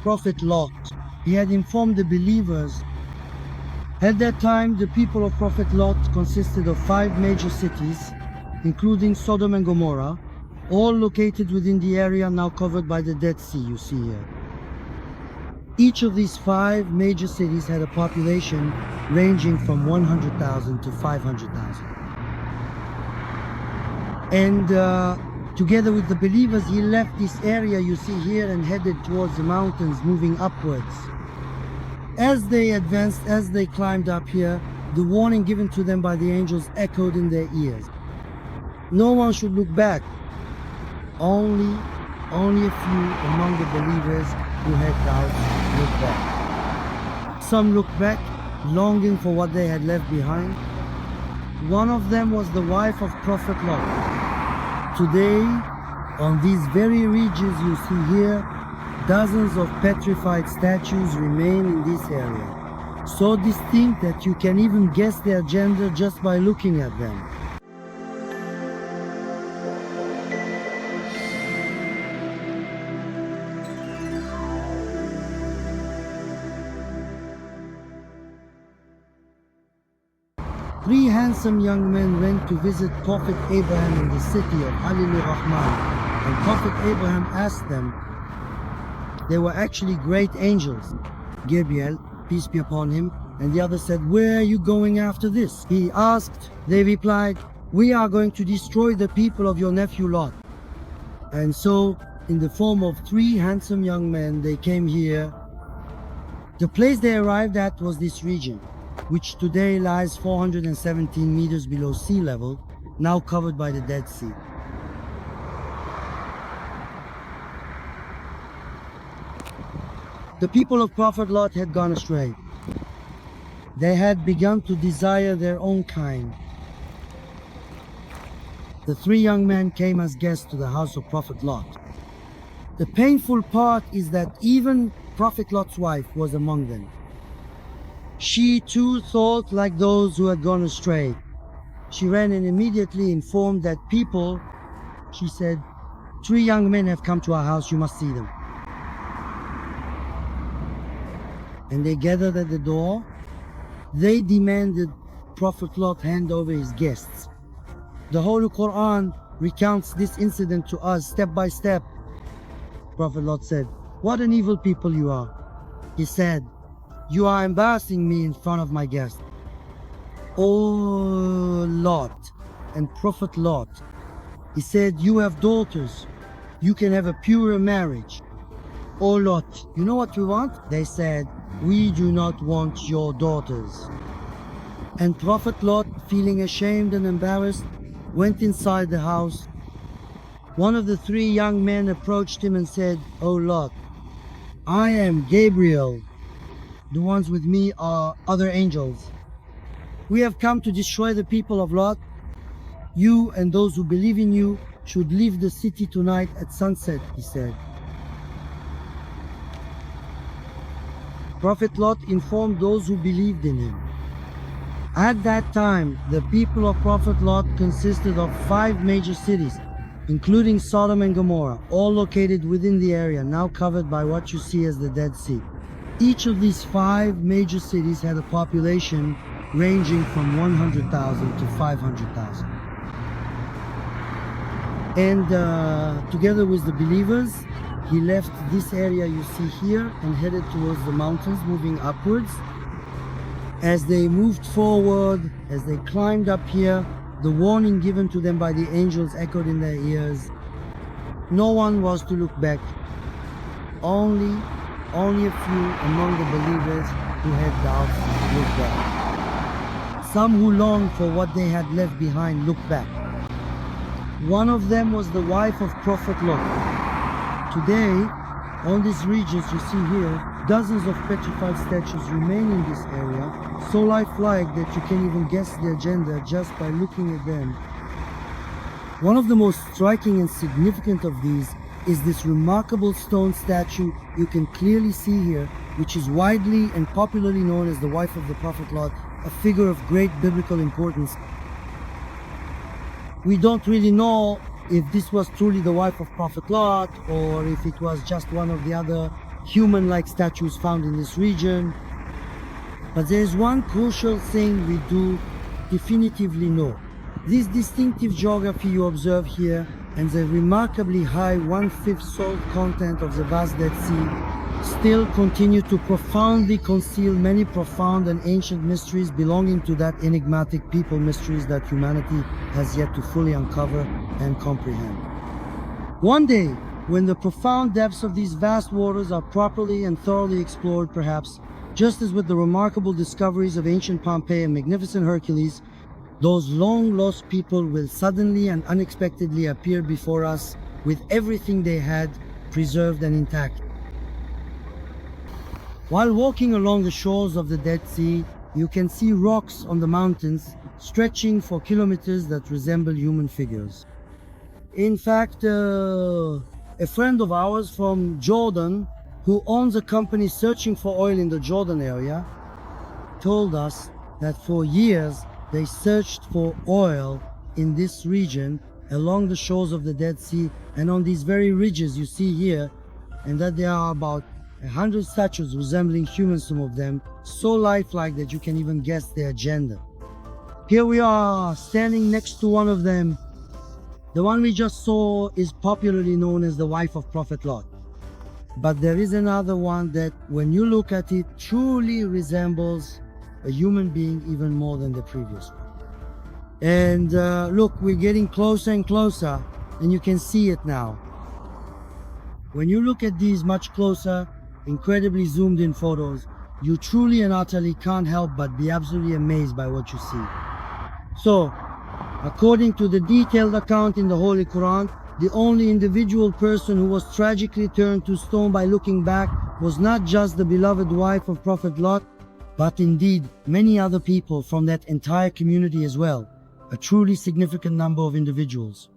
Prophet Lot. He had informed the believers. At that time, the people of Prophet Lot consisted of 5 major cities, including Sodom and Gomorrah, all located within the area now covered by the Dead Sea you see here. Each of these 5 major cities had a population ranging from 100,000 to 500,000. And together with the believers, he left this area you see here and headed towards the mountains, moving upwards. As they advanced, as they climbed up here, the warning given to them by the angels echoed in their ears. No one should look back. Only a few among the believers who had doubts looked back. Some looked back, longing for what they had left behind. One of them was the wife of Prophet Lot. Today, on these very ridges you see here, dozens of petrified statues remain in this area, so distinct that you can even guess their gender just by looking at them. Three handsome young men went to visit Prophet Abraham in the city of Halil Rahman, and Prophet Abraham asked them. They were actually great angels, Gabriel, peace be upon him, and the other said, "Where are you going after this?" He asked. They replied, "We are going to destroy the people of your nephew Lot." And so, in the form of 3 handsome young men, they came here. The place they arrived at was this region, which today lies 417 meters below sea level, now covered by the Dead Sea. The people of Prophet Lot had gone astray. They had begun to desire their own kind. The 3 young men came as guests to the house of Prophet Lot. The painful part is that even Prophet Lot's wife was among them. She too thought like those who had gone astray. She ran and immediately informed that people, she said, "3 young men have come to our house, you must see them." And they gathered at the door. They demanded Prophet Lot hand over his guests. The Holy Quran recounts this incident to us step by step. Prophet Lot said, "What an evil people you are." He said, "You are embarrassing me in front of my guests." "Oh Lot," and Prophet Lot, he said, "You have daughters. You can have a pure marriage." "Oh Lot, you know what we want?" They said, "We do not want your daughters." And Prophet Lot, feeling ashamed and embarrassed, went inside the house. One of the 3 young men approached him and said, "Oh Lot, I am Gabriel. The ones with me are other angels. We have come to destroy the people of Lot. You and those who believe in you should leave the city tonight at sunset," he said. Prophet Lot informed those who believed in him. At that time, the people of Prophet Lot consisted of 5 major cities, including Sodom and Gomorrah, all located within the area now covered by what you see as the Dead Sea. Each of these 5 major cities had a population ranging from 100,000 to 500,000. And together with the believers, he left this area you see here and headed towards the mountains, moving upwards. As they moved forward, as they climbed up here, the warning given to them by the angels echoed in their ears. No one was to look back. Only a few among the believers who had doubts looked back. Some who longed for what they had left behind looked back. One of them was the wife of Prophet Lot. Today, on these regions you see here, dozens of petrified statues remain in this area, so lifelike that you can even guess their gender just by looking at them. One of the most striking and significant of these is this remarkable stone statue you can clearly see here, which is widely and popularly known as the wife of the Prophet Lot, a figure of great biblical importance. We don't really know if this was truly the wife of Prophet Lot or if it was just one of the other human-like statues found in this region. But there is one crucial thing we do definitively know. This distinctive geography you observe here and the remarkably high 1/5 salt content of the vast Dead Sea still continue to profoundly conceal many profound and ancient mysteries belonging to that enigmatic people mysteries that humanity has yet to fully uncover and comprehend. One day, when the profound depths of these vast waters are properly and thoroughly explored, perhaps, just as with the remarkable discoveries of ancient Pompeii and magnificent Hercules, those long-lost people will suddenly and unexpectedly appear before us with everything they had preserved and intact. While walking along the shores of the Dead Sea, you can see rocks on the mountains stretching for kilometers that resemble human figures. In fact, a friend of ours from Jordan, who owns a company searching for oil in the Jordan area, told us that for years they searched for oil in this region along the shores of the Dead Sea and on these very ridges you see here, and that there are about 100 statues resembling humans, some of them so lifelike that you can even guess their gender. Here we are standing next to one of them. The one we just saw is popularly known as the wife of Prophet Lot. But there is another one that, when you look at it, truly resembles a human being even more than the previous one. And look, we're getting closer and closer, and you can see it now. When you look at these much closer, incredibly zoomed in photos, you truly and utterly can't help but be absolutely amazed by what you see. So, according to the detailed account in the Holy Quran, the only individual person who was tragically turned to stone by looking back was not just the beloved wife of Prophet Lot, but indeed many other people from that entire community as well, a truly significant number of individuals.